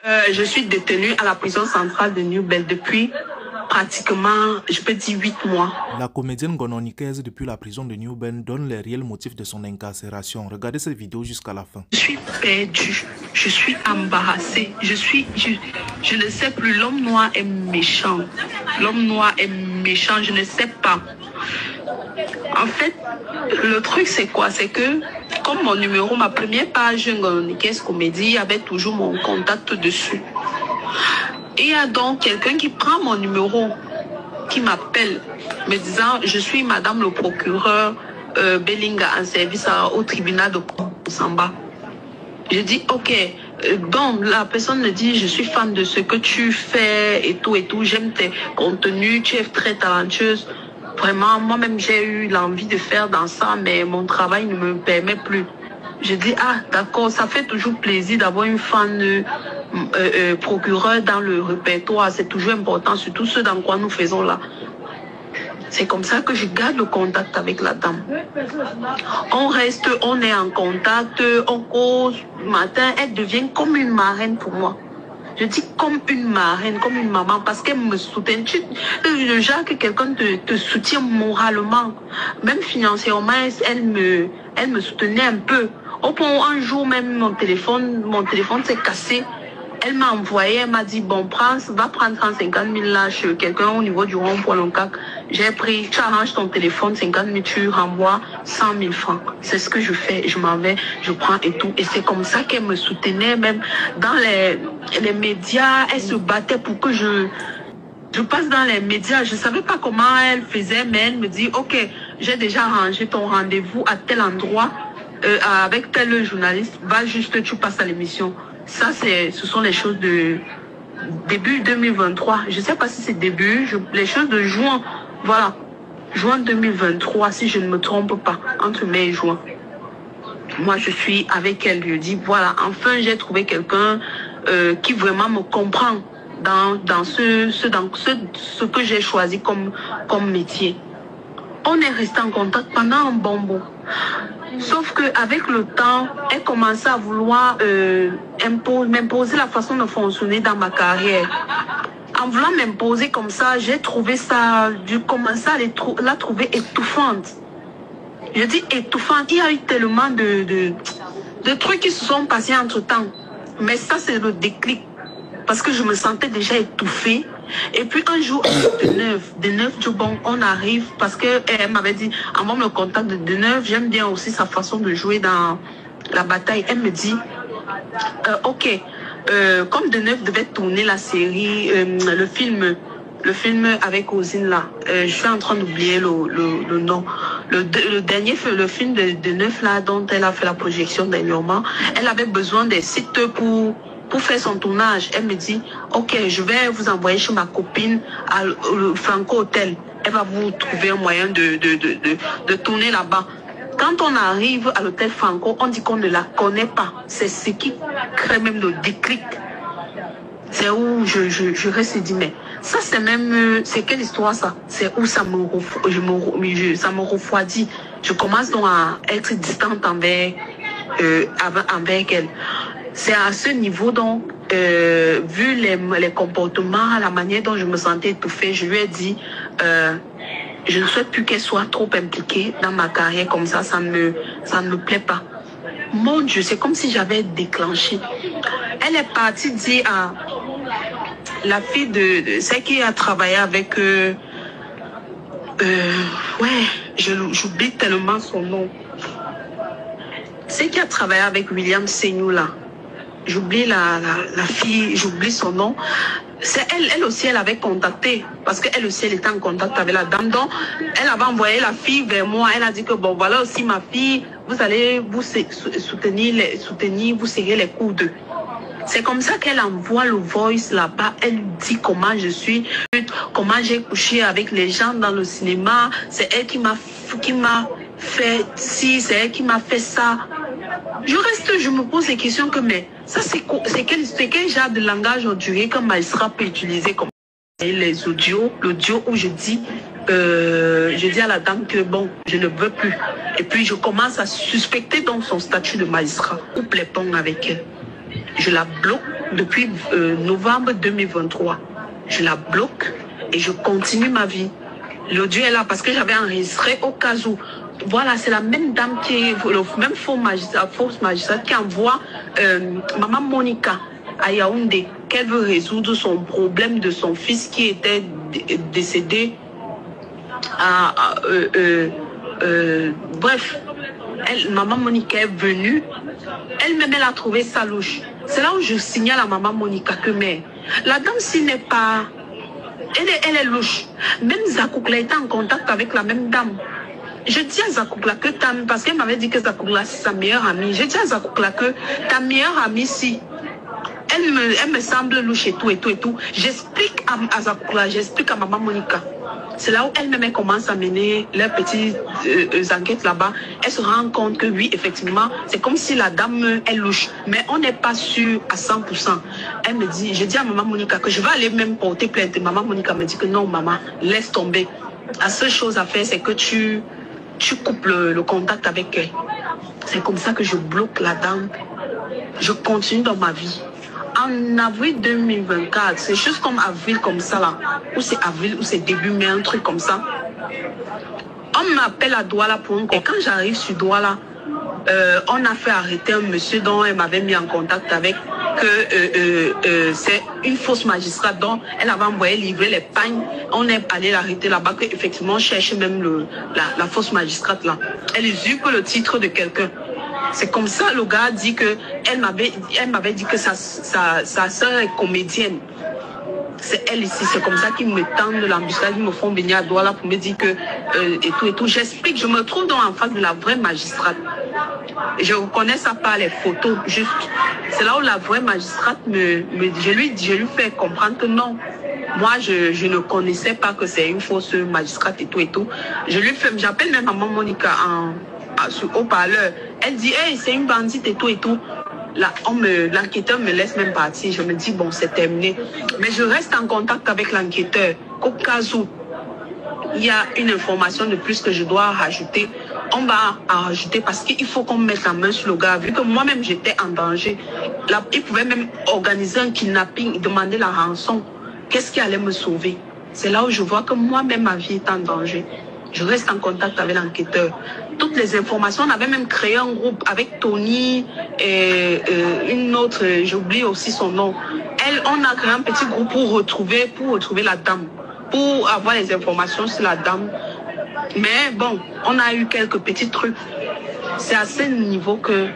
Je suis détenue à la prison centrale de New Bell depuis pratiquement, je peux dire 8 mois. La comédienne gononikaise depuis la prison de New Bern donne les réels motifs de son incarcération. Regardez cette vidéo jusqu'à la fin. Je suis perdue, je suis embarrassée, je ne sais plus, l'homme noir est méchant. L'homme noir est méchant, je ne sais pas. En fait, le truc c'est quoi? C'est que comme mon numéro, ma première page gononikaise comédie avait toujours mon contact dessus. Et il y a donc quelqu'un qui prend mon numéro, qui m'appelle, me disant, je suis madame le procureur Bellinga en service au tribunal de Samba. Je dis, ok, donc la personne me dit, je suis fan de ce que tu fais et tout, j'aime tes contenus, tu es très talentueuse. Vraiment, moi-même, j'ai eu l'envie de faire dans ça, mais mon travail ne me permet plus. Je dis, ah, d'accord, ça fait toujours plaisir d'avoir une fan procureur dans le répertoire. C'est toujours important, surtout ce dans quoi nous faisons là. C'est comme ça que je garde le contact avec la dame. On reste, on est en contact, on cause. Le matin, elle devient comme une marraine pour moi. Je dis comme une marraine, comme une maman, parce qu'elle me soutient. Le genre que quelqu'un te soutient moralement, même financièrement, elle me soutenait un peu. Au point où un jour même mon téléphone s'est cassé. Elle m'a envoyé, elle m'a dit, bon, va prendre 150 000 là chez quelqu'un au niveau du rond-point Loncac. J'ai pris, tu arranges ton téléphone, 50 000, tu renvoies 100 000 francs. C'est ce que je fais, je m'en vais, je prends et tout. Et c'est comme ça qu'elle me soutenait, même dans les médias, elle se battait pour que je passe dans les médias. Je ne savais pas comment elle faisait, mais elle me dit, ok, j'ai déjà arrangé ton rendez-vous à tel endroit, avec tel journaliste, va juste, tu passes à l'émission. Ça, ce sont les choses de début 2023. Je ne sais pas si c'est début, les choses de juin. Voilà, juin 2023, si je ne me trompe pas, entre mai et juin. Moi, je suis avec elle, je dis, voilà, enfin, j'ai trouvé quelqu'un qui vraiment me comprend dans ce que j'ai choisi comme métier. On est resté en contact pendant un bon bout. Sauf qu'avec le temps, elle commençait à vouloir m'imposer la façon de fonctionner dans ma carrière. En voulant m'imposer comme ça, j'ai commencé à la trouver étouffante. Je dis étouffante, il y a eu tellement de trucs qui se sont passés entre-temps. Mais ça, c'est le déclic. Parce que je me sentais déjà étouffée. Et puis un jour, de neuf, bon, on arrive, parce qu'elle m'avait dit, avant le contact de neuf, j'aime bien aussi sa façon de jouer dans la bataille. Elle me dit, ok, comme de neuf devait tourner la série, le film avec Ozine là, je suis en train d'oublier le nom. Le dernier, le film de neuf là, dont elle a fait la projection dernièrement, elle avait besoin des sites pour faire son tournage. Elle me dit, ok, je vais vous envoyer chez ma copine à Franco Hotel. Elle va vous trouver un moyen de tourner là-bas. Quand on arrive à l'hôtel Franco, on dit qu'on ne la connaît pas. C'est ce qui crée même le déclic. C'est où je reste et dis, mais ça c'est même, c'est quelle histoire ça? C'est où ça me refroidit. Je commence donc à être distante avec elle. C'est à ce niveau donc, vu les comportements, la manière dont je me sentais étouffée, je lui ai dit, je ne souhaite plus qu'elle soit trop impliquée dans ma carrière comme ça, ça ne me plaît pas. Mon Dieu, c'est comme si j'avais déclenché. Elle est partie dire à la fille de celle qui a travaillé avec j'oublie tellement son nom. Celle qui a travaillé avec William Seignou là. J'oublie la fille, j'oublie son nom. C'est elle aussi, elle avait contacté, parce qu'elle aussi, elle était en contact avec la dame. Donc, elle avait envoyé la fille vers moi. Elle a dit que, bon, voilà aussi ma fille, vous allez vous soutenir, vous serrer les coudes. C'est comme ça qu'elle envoie le voice là-bas. Elle dit comment je suis, comment j'ai couché avec les gens dans le cinéma. C'est elle qui m'a fait ci, c'est elle qui m'a fait ça. Je me pose des questions que, mais ça c'est quel genre de langage audio qu'un magistrat peut utiliser comme les audios, l'audio où je dis à la dame que bon, je ne veux plus. Et puis je commence à suspecter donc son statut de magistrat. Coupe les ponts avec elle. Je la bloque. depuis novembre 2023. Je la bloque et je continue ma vie. L'audio est là parce que j'avais enregistré au cas où. Voilà, c'est la même dame qui est le même faux magistrat qui envoie Maman Monica à Yaoundé, qu'elle veut résoudre son problème de son fils qui était décédé. Bref, Maman Monica est venue. Elle-même, elle a trouvé ça louche. C'est là où je signale à Maman Monica que mais la dame, s'il n'est pas... Elle est louche. Même Zakoukla était en contact avec la même dame. Je dis à Zakoukla que parce qu'elle m'avait dit que Zakoukla c'est sa meilleure amie. Je dis à Zakoukla que ta meilleure amie, si elle me semble louche et tout. J'explique à Zakoukla, j'explique à Maman Monica. C'est là où elle-même commence à mener leurs petites enquêtes là-bas. Elle se rend compte que oui, effectivement, c'est comme si la dame est louche. Mais on n'est pas sûr à 100%. Elle me dit, je dis à Maman Monica que je vais aller même porter plainte. Maman Monica me dit que non, maman, laisse tomber. La seule chose à faire, c'est que tu coupes le contact avec elle. C'est comme ça que je bloque la dame. Je continue dans ma vie. En avril 2024, c'est juste comme avril comme ça là, ou c'est avril, ou c'est début mai, un truc comme ça. On m'appelle à Douala pour un... Et quand j'arrive sur Douala, on a fait arrêter un monsieur dont elle m'avait mis en contact avec, que c'est une fausse magistrate dont elle avait envoyé livrer les pagnes. On est allé l'arrêter là-bas, qu'effectivement on cherche même la fausse magistrate là. Elle usurpe le titre de quelqu'un. C'est comme ça, le gars dit que elle m'avait dit que sa soeur est comédienne. C'est elle ici, c'est comme ça qu'ils me tendent l'embuscade, ils me font venir à Douala pour me dire que et tout. J'explique, je me trouve donc en face de la vraie magistrate. Je reconnais ça par les photos, juste. C'est là où la vraie magistrate je lui fais comprendre que non. Moi, je ne connaissais pas que c'est une fausse magistrate et tout. J'appelle même Maman Monica sur haut-parleur. Elle dit, hey, c'est une bandite et tout. Là, l'enquêteur me laisse même partir. Je me dis, bon, c'est terminé. Mais je reste en contact avec l'enquêteur. Au cas où il y a une information de plus que je dois rajouter, on va en rajouter parce qu'il faut qu'on mette la main sur le gars. Vu que moi-même, j'étais en danger. Là, il pouvait même organiser un kidnapping, demander la rançon. Qu'est-ce qui allait me sauver? C'est là où je vois que moi-même, ma vie est en danger. Je reste en contact avec l'enquêteur. Toutes les informations, on avait même créé un groupe avec Tony et une autre, j'oublie aussi son nom. On a créé un petit groupe pour retrouver la dame, pour avoir les informations sur la dame. Mais bon, on a eu quelques petits trucs. C'est à ce niveau que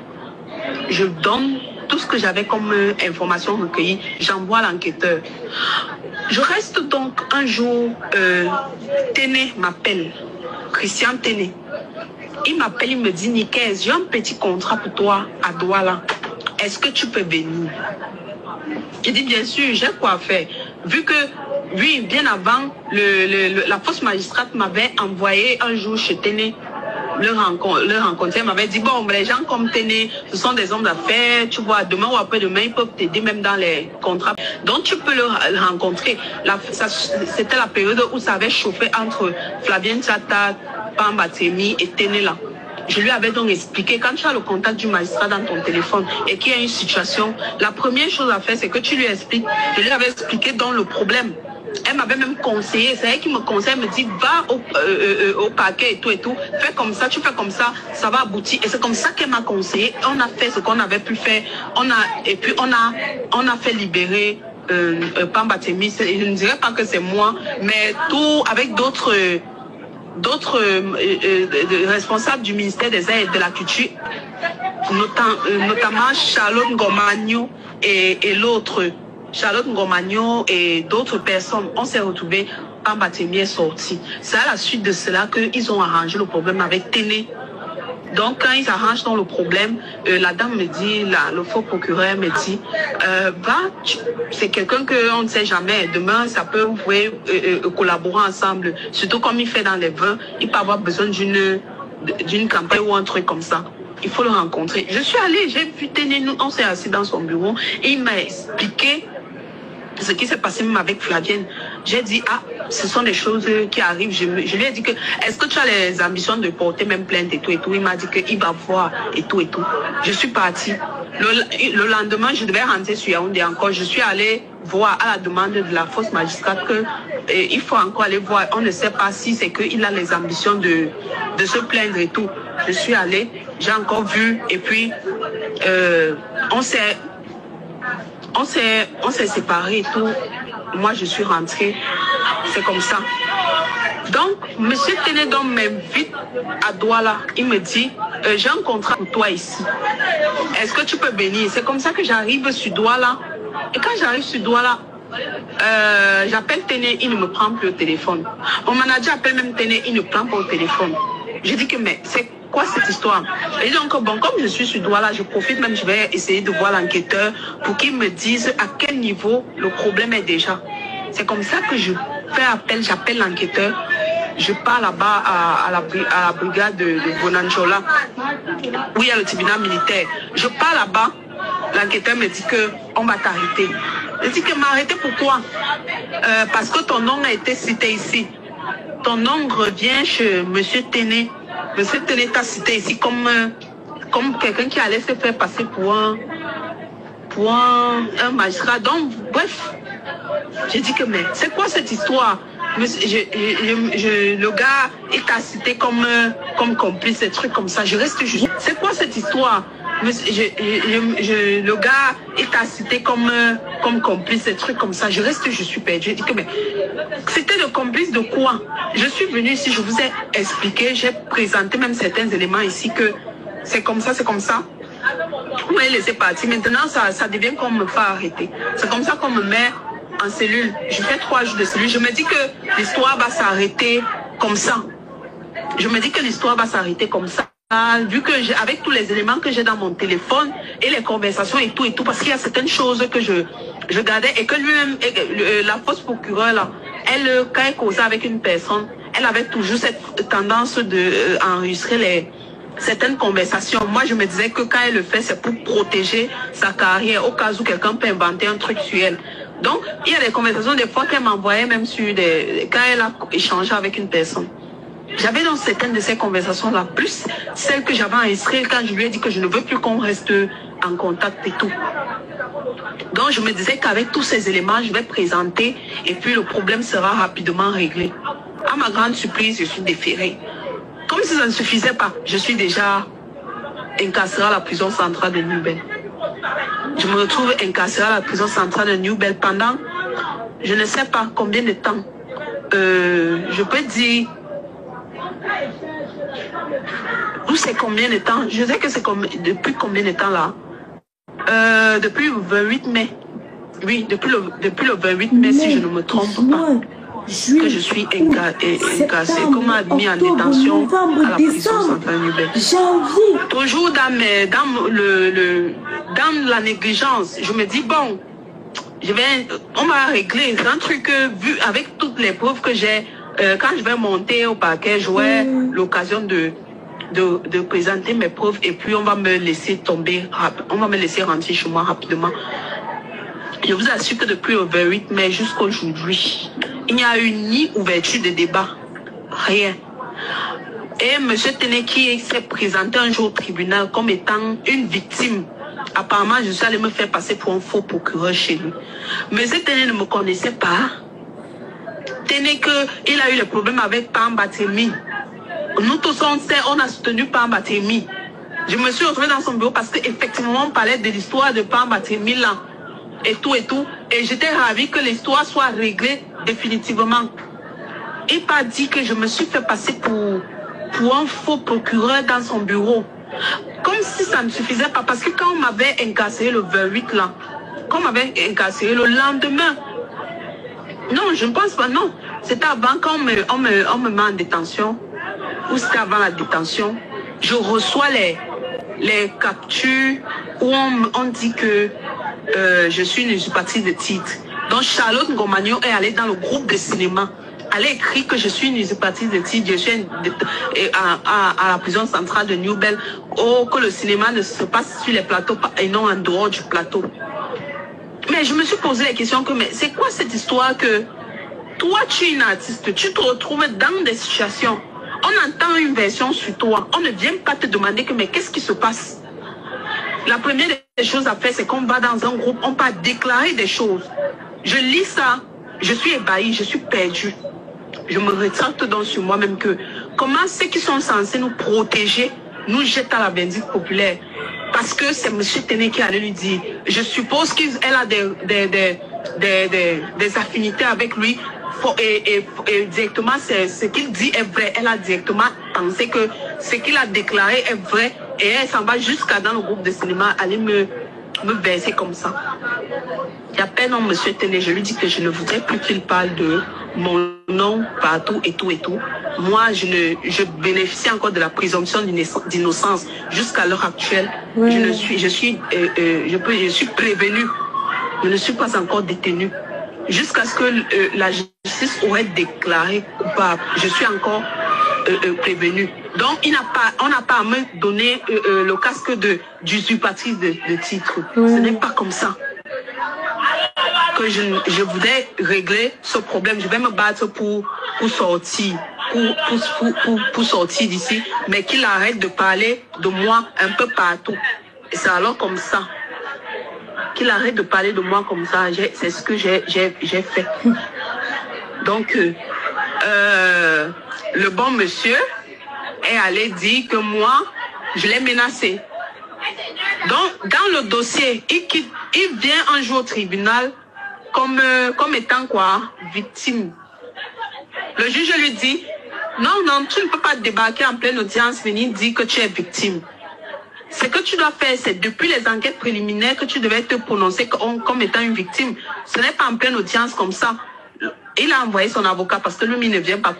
je donne tout ce que j'avais comme information recueillie, j'envoie à l'enquêteur. Je reste donc un jour, Téné m'appelle, Christian Téné. Il m'appelle, il me dit, Nikez, j'ai un petit contrat pour toi à Douala. Est-ce que tu peux venir? Je dis, bien sûr, j'ai quoi faire. Vu que, oui, bien avant, la fausse magistrate m'avait envoyé un jour chez Téné le rencontrer. Elle m'avait dit, bon, les gens comme Téné, ce sont des hommes d'affaires, tu vois, demain ou après-demain, ils peuvent t'aider même dans les contrats. Donc, tu peux le rencontrer. C'était la période où ça avait chauffé entre Flavien Tchata, Pambatemi et Téné là. Je lui avais donc expliqué, quand tu as le contact du magistrat dans ton téléphone et qu'il y a une situation, la première chose à faire, c'est que tu lui expliques. Je lui avais expliqué dans le problème. Elle m'avait même conseillé, c'est elle qui me conseille, elle me dit, va au parquet et tout, fais comme ça, tu fais comme ça, ça va aboutir. Et c'est comme ça qu'elle m'a conseillé. On a fait ce qu'on avait pu faire. On a fait libérer Pambatemi. Je ne dirais pas que c'est moi, mais tout avec d'autres responsables du ministère des Arts et de la Culture, notamment Charlotte Ngomagno et l'autre. Charlotte Ngomagno et d'autres personnes, on s'est retrouvés, Pambatemi est sorti. C'est à la suite de cela qu'ils ont arrangé le problème avec Téné. Donc, quand ils arrangent dans le problème, la dame me dit, le faux procureur me dit, c'est quelqu'un qu'on ne sait jamais. Demain, ça peut, vous pouvez collaborer ensemble. Surtout comme il fait dans les vins, il peut avoir besoin d'une campagne ou un truc comme ça. Il faut le rencontrer. Je suis allée, j'ai vu Téné, on s'est assis dans son bureau et il m'a expliqué ce qui s'est passé même avec Flavienne. J'ai dit, ce sont des choses qui arrivent. Je lui ai dit que, est-ce que tu as les ambitions de porter même plainte et tout? Il m'a dit qu'il va voir et tout. Je suis partie. Le lendemain, je devais rentrer sur Yaoundé encore. Je suis allée voir à la demande de la fausse magistrate que il faut encore aller voir. On ne sait pas si c'est qu'il a les ambitions de se plaindre et tout. Je suis allée, j'ai encore vu et puis on s'est séparés et tout. Moi, je suis rentrée. C'est comme ça. Donc, monsieur Ténédon m'invite à Douala. Il me dit, j'ai un contrat pour toi ici. Est-ce que tu peux venir? C'est comme ça que j'arrive sur Douala. Et quand j'arrive sur Douala, j'appelle Téné, il ne me prend plus au téléphone. Mon manager appelle même Téné, il ne prend pas au téléphone. Je dis que, mais c'est quoi cette histoire? Et donc, bon, comme je suis sur Douala, je profite même, je vais essayer de voir l'enquêteur pour qu'il me dise à quel niveau le problème est déjà. C'est comme ça que je fais appel, j'appelle l'enquêteur. Je pars là-bas à la brigade de Bonanjola, où il y a le tribunal militaire. Je pars là-bas, l'enquêteur me dit qu'on va t'arrêter. Je dis que m'arrêter pourquoi? Parce que ton nom a été cité ici. Ton nom revient chez monsieur Téné. Monsieur Téné t'a cité ici comme quelqu'un qui allait se faire passer pour un magistrat. Donc, bref, j'ai dit que mais c'est quoi cette histoire? Le gars il t'a cité comme complice, des trucs comme ça. Je reste juste. C'est quoi cette histoire? Le gars il t'a cité comme complice, des trucs comme ça. Je reste, je suis perdu. Je dis que mais c'était le complice de quoi? Je suis venu ici, je vous ai expliqué, j'ai présenté même certains éléments ici que c'est comme ça, c'est comme ça. Vous m'avez laissé partir. Maintenant, ça devient qu'on me fait arrêter. C'est comme ça qu'on me met en cellule. Je fais 3 jours de cellule. Je me dis que l'histoire va s'arrêter comme ça. Je me dis que l'histoire va s'arrêter comme ça. Vu que avec tous les éléments que j'ai dans mon téléphone et les conversations et tout, parce qu'il y a certaines choses que je gardais et que lui-même, la fausse procureure là, elle, quand elle causait avec une personne, elle avait toujours cette tendance de enregistrer certaines conversations. Moi, je me disais que quand elle le fait, c'est pour protéger sa carrière au cas où quelqu'un peut inventer un truc sur elle. Donc, il y a des conversations des fois qu'elle m'envoyait même sur quand elle a échangé avec une personne. J'avais dans certaines de ces conversations-là, plus celles que j'avais enregistrées quand je lui ai dit que je ne veux plus qu'on reste en contact et tout. Donc, je me disais qu'avec tous ces éléments, je vais présenter et puis le problème sera rapidement réglé. À ma grande surprise, je suis déférée. Comme si ça ne suffisait pas, je suis déjà incarcérée à la prison centrale de New Bell. Je me retrouve incarcérée à la prison centrale de New Bell pendant, je ne sais pas combien de temps. Je peux dire, ou c'est combien de temps? Je sais que c'est depuis combien de temps là? Depuis le 28 mai. Oui, depuis le 28 mai, si je ne me trompe pas. Que je suis incarcérée, qu'on m'a mis en détention à la prison centrale New Bell. Toujours dans la négligence. Je me dis, bon, on va régler. C'est un truc vu avec toutes les preuves que j'ai. Quand je vais monter au parquet, j'aurai l'occasion de présenter mes preuves et puis on va me laisser tomber, on va me laisser rentrer chez moi rapidement. Je vous assure que depuis le 28 mai jusqu'aujourd'hui, il n'y a eu ni ouverture de débat, rien. Et M. Téné qui s'est présenté un jour au tribunal comme étant une victime, apparemment je suis allée me faire passer pour un faux procureur chez lui. M. Téné ne me connaissait pas. Téné qu'il a eu le problème avec Pamba Témi. Nous tous on a soutenu Pamba Témi. Je me suis retrouvée dans son bureau parce qu'effectivement on parlait de l'histoire de Pamba Témi là. Et tout. Et j'étais ravie que l'histoire soit réglée définitivement. Il m'a dit que je me suis fait passer pour un faux procureur dans son bureau. Comme si ça ne suffisait pas. Parce que quand on m'avait incarcéré le 28 là, quand on m'avait incarcéré le lendemain, non, je ne pense pas, non. C'était avant quand on me met en détention, ou c'était avant la détention. Je reçois les captures où on dit que je suis une usurpatrice de titre. Donc Charlotte Ngomagnon est allée dans le groupe de cinéma. Elle a écrit que je suis une usurpatrice de titre, je suis à la prison centrale de New Bell, que le cinéma ne se passe sur les plateaux et non en dehors du plateau. Mais je me suis posé la question que, mais c'est quoi cette histoire que toi tu es une artiste, tu te retrouves dans des situations, on entend une version sur toi, on ne vient pas te demander que, mais qu'est-ce qui se passe? La première choses à faire, c'est qu'on va dans un groupe, on va déclarer des choses. Je lis ça, je suis ébahie, je suis perdue. Je me rétracte donc sur moi-même que comment ceux qui sont censés nous protéger nous jettent à la vindicte populaire. Parce que c'est M. Téné qui allait lui dire. Je suppose qu'elle a des affinités avec lui. Et directement, ce qu'il dit est vrai. Elle a directement pensé que ce qu'il a déclaré est vrai. Et elle s'en va jusqu'à dans le groupe de cinéma aller me verser comme ça. J'appelle non M. Téné. Je lui dis que je ne voudrais plus qu'il parle de mon nom partout et tout et tout. Moi, je bénéficie encore de la présomption d'innocence jusqu'à l'heure actuelle. Oui. Je suis prévenue. Je ne suis pas encore détenue. Jusqu'à ce que la justice aurait déclaré coupable. Je suis encore prévenue. Donc, on n'a pas à me donner le casque d'usurpatrice de titre. Ce n'est pas comme ça que je voudrais régler ce problème. Je vais me battre pour sortir. Pour sortir d'ici, mais qu'il arrête de parler de moi un peu partout. Et c'est alors comme ça. Qu'il arrête de parler de moi comme ça. C'est ce que j'ai fait. Donc, le bon monsieur est allé dire que moi, je l'ai menacé. Donc, dans le dossier, il vient un jour au tribunal comme étant quoi? Victime. Le juge lui dit, non, tu ne peux pas débarquer en pleine audience, venir dire que tu es victime. Ce que tu dois faire, c'est depuis les enquêtes préliminaires que tu devais te prononcer comme étant une victime. Ce n'est pas en pleine audience comme ça. Il a envoyé son avocat parce que lui, il ne vient pas.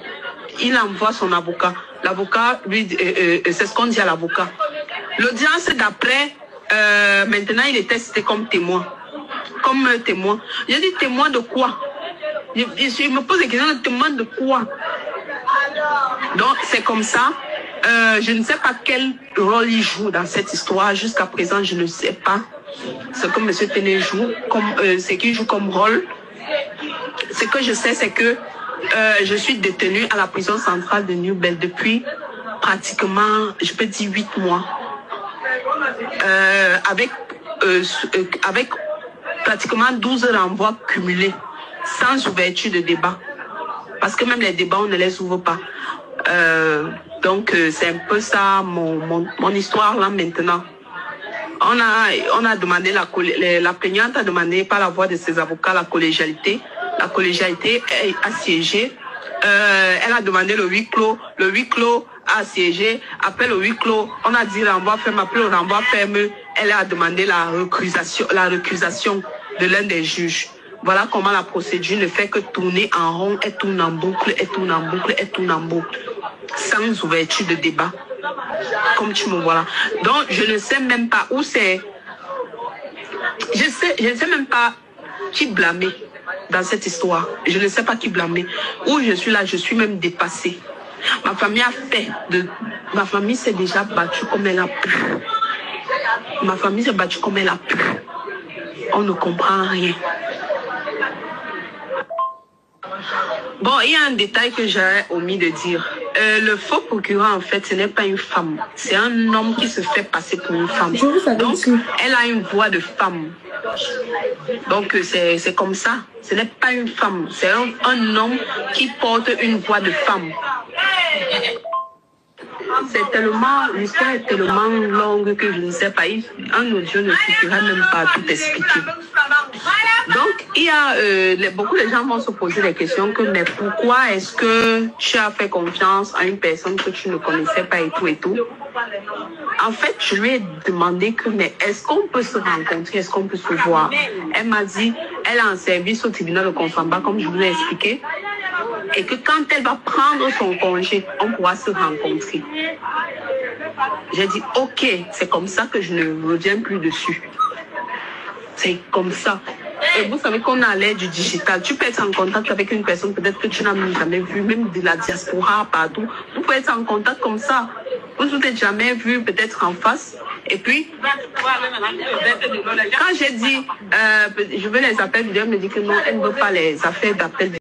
Il envoie son avocat. L'avocat, lui, c'est ce qu'on dit à l'avocat. L'audience d'après, maintenant, il était cité comme témoin. Comme témoin. J'ai dit témoin de quoi? Je me pose la question, témoin de quoi? Donc, c'est comme ça. Je ne sais pas quel rôle il joue dans cette histoire. Jusqu'à présent, je ne sais pas ce que M. Téné joue, ce qu'il joue comme rôle. Ce que je sais, c'est que je suis détenue à la prison centrale de New Bell depuis pratiquement, je peux dire 8 mois. Avec pratiquement 12 renvois cumulés, sans ouverture de débat. Parce que même les débats, on ne les ouvre pas. Donc, c'est un peu ça mon histoire là maintenant. On a demandé, la plaignante a demandé par la voix de ses avocats la collégialité. La collégialité a siégé. Elle a demandé le huis clos. Le huis clos a siégé. Après le huis clos, on a dit renvoi ferme. Après le renvoi ferme, elle a demandé la récusation de l'un des juges. Voilà comment la procédure ne fait que tourner en rond, elle tourne en boucle, elle tourne en boucle, elle tourne en boucle. Sans ouverture de débat. Comme tu me vois là. Donc, je ne sais même pas où c'est. Je ne sais même pas qui blâmer dans cette histoire. Je ne sais pas qui blâmer. Où je suis là, je suis même dépassée. Ma famille a fait de... Ma famille s'est déjà battue comme elle a pu. Ma famille s'est battue comme elle a pu. On ne comprend rien. Bon, il y a un détail que j'ai omis de dire. Le faux procureur, en fait, ce n'est pas une femme. C'est un homme qui se fait passer pour une femme. Donc, elle a une voix de femme. Donc, c'est comme ça. Ce n'est pas une femme. C'est un homme qui porte une voix de femme. C'est tellement, l'histoire est tellement longue que je ne sais pas. Un audio ne suffirait même pas à tout expliquer. Donc, il y a beaucoup de gens vont se poser des questions que mais pourquoi est-ce que tu as fait confiance à une personne que tu ne connaissais pas et tout et tout. En fait, je lui ai demandé que mais est-ce qu'on peut se rencontrer, est-ce qu'on peut se voir. Elle m'a dit, elle est en service au tribunal de Konsamba, comme je vous l'ai expliqué, et que quand elle va prendre son congé, on pourra se rencontrer. J'ai dit ok, c'est comme ça que je ne reviens plus dessus. C'est comme ça. Et vous savez qu'on a à l'ère du digital. Tu peux être en contact avec une personne peut-être que tu n'as jamais vue, même de la diaspora partout. Vous pouvez être en contact comme ça. Vous ne vous êtes jamais vu peut-être en face. Et puis, quand j'ai dit, je veux les appels vidéo, elle me dit que non, elle ne veut pas les affaires d'appel vidéo.